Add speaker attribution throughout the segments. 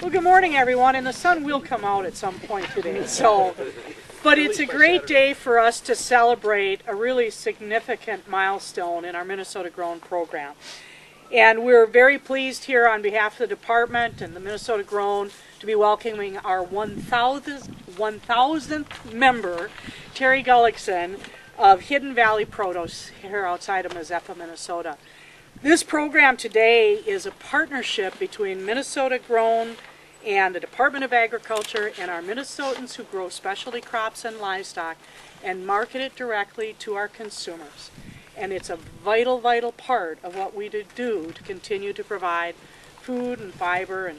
Speaker 1: Well, good morning, everyone, and the sun will come out at some point today. But it's a great day for us to celebrate a really significant milestone in our Minnesota Grown program. And we're very pleased here on behalf of the department and the Minnesota Grown to be welcoming our 1,000th member, Terry Gullickson of Hidden Valley Produce here outside of Mazeppa, Minnesota. This program today is a partnership between Minnesota Grown and the Department of Agriculture and our Minnesotans who grow specialty crops and livestock and market it directly to our consumers. And it's a vital, vital part of what we do to continue to provide food and fiber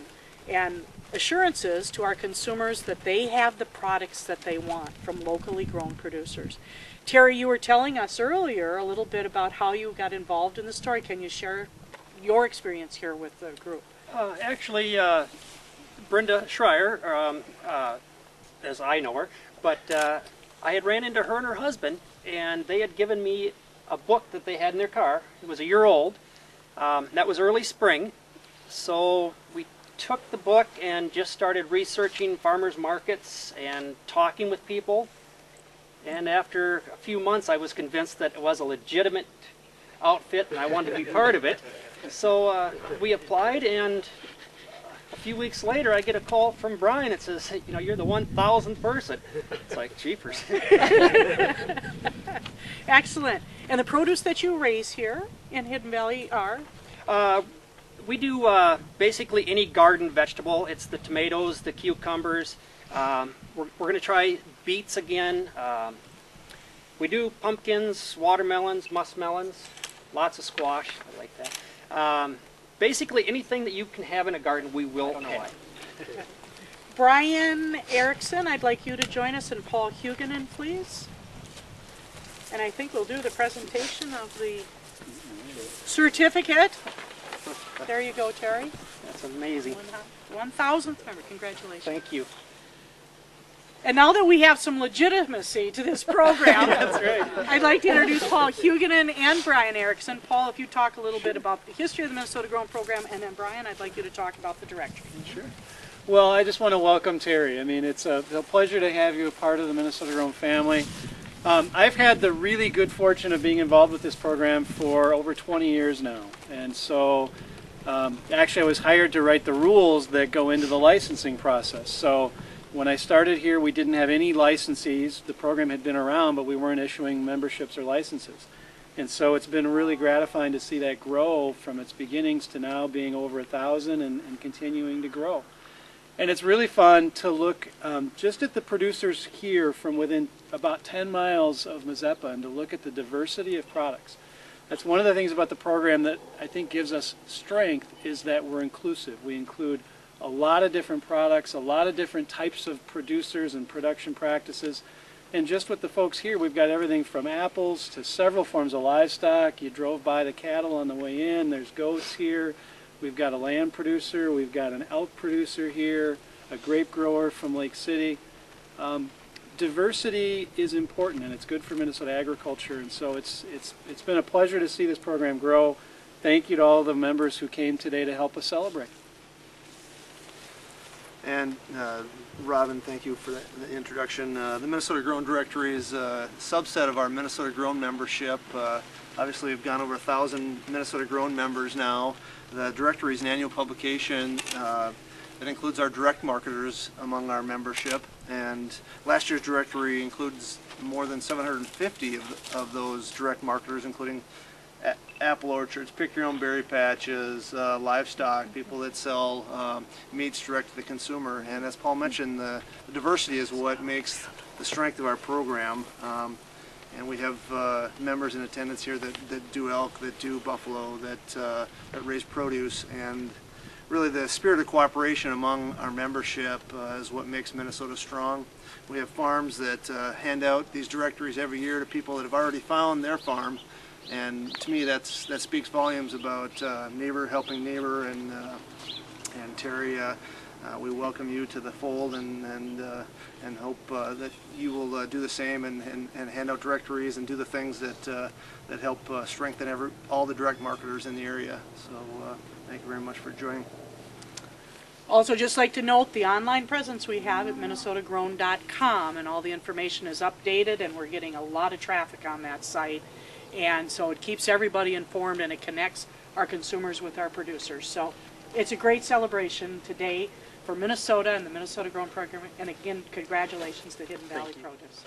Speaker 1: and assurances to our consumers that they have the products that they want from locally grown producers. Terry, you were telling us earlier a little bit about how you got involved in the story. Can you share your experience here with the group?
Speaker 2: Actually, Brenda Schreier, as I know her, but I had ran into her and her husband, and they had given me a book that they had in their car. It was a year old. That was early spring, so we took the book and just started researching farmers markets and talking with people. And after a few months, I was convinced that it was a legitimate outfit and I wanted to be part of it. So we applied, and a few weeks later, I get a call from Brian. It says, hey, you know, you're the 1,000th person. It's like, jeepers.
Speaker 1: Excellent. And the produce that you raise here in Hidden Valley are?
Speaker 2: We do basically any garden vegetable. It's the tomatoes, the cucumbers. We're going to try beets again. We do pumpkins, watermelons, muskmelons, lots of squash. I like that. Basically anything that you can have in a garden, we will have.
Speaker 1: Brian Erickson, I'd like you to join us, and Paul Huguenin, please. And I think we'll do the presentation of the certificate. There you go, Terry.
Speaker 2: That's amazing.
Speaker 1: 1,000th member. Congratulations.
Speaker 2: Thank you.
Speaker 1: And now that we have some legitimacy to this program,
Speaker 2: That's right.
Speaker 1: I'd like to introduce Paul Huguenin and Brian Erickson. Paul, if you talk a little bit about the history of the Minnesota Grown program, and then Brian, I'd like you to talk about the directory.
Speaker 3: Sure. Well, I just want to welcome Terry. I mean, it's a pleasure to have you a part of the Minnesota Grown family. I've had the really good fortune of being involved with this program for over 20 years now. And so actually I was hired to write the rules that go into the licensing process. So when I started here, we didn't have any licensees. The program had been around, but we weren't issuing memberships or licenses. And so it's been really gratifying to see that grow from its beginnings to now being over 1,000 and continuing to grow. And it's really fun to look just at the producers here from within about 10 miles of Mazeppa and to look at the diversity of products. That's one of the things about the program that I think gives us strength, is that we're inclusive. We include a lot of different products, a lot of different types of producers and production practices. And just with the folks here, we've got everything from apples to several forms of livestock. You drove by the cattle on the way in. There's goats here. We've got a lamb producer. We've got an elk producer here, a grape grower from Lake City. Diversity is important, and it's good for Minnesota agriculture. And so it's been a pleasure to see this program grow. Thank you to all the members who came today to help us celebrate.
Speaker 4: And Robin, thank you for the introduction. The Minnesota Grown Directory is a subset of our Minnesota Grown membership. Obviously, we've gone over 1,000 Minnesota Grown members now. The directory is an annual publication that includes our direct marketers among our membership. And last year's directory includes more than 750 of those direct marketers, including apple orchards, pick your own berry patches, livestock, people that sell meats direct to the consumer. And as Paul mentioned, the diversity is what makes the strength of our program. And we have members in attendance here that do elk, that do buffalo, that raise produce. And really the spirit of cooperation among our membership is what makes Minnesota strong. We have farms that hand out these directories every year to people that have already found their farm. And to me, that speaks volumes about neighbor helping neighbor. And Terry, we welcome you to the fold, and hope that you will do the same and hand out directories and do the things that help strengthen all the direct marketers in the area. So thank you very much for joining.
Speaker 1: Also, just like to note the online presence we have at minnesotagrown.com, and all the information is updated, and we're getting a lot of traffic on that site. And so it keeps everybody informed, and it connects our consumers with our producers. So it's a great celebration today for Minnesota and the Minnesota Grown program. And again, congratulations to Hidden Valley Produce.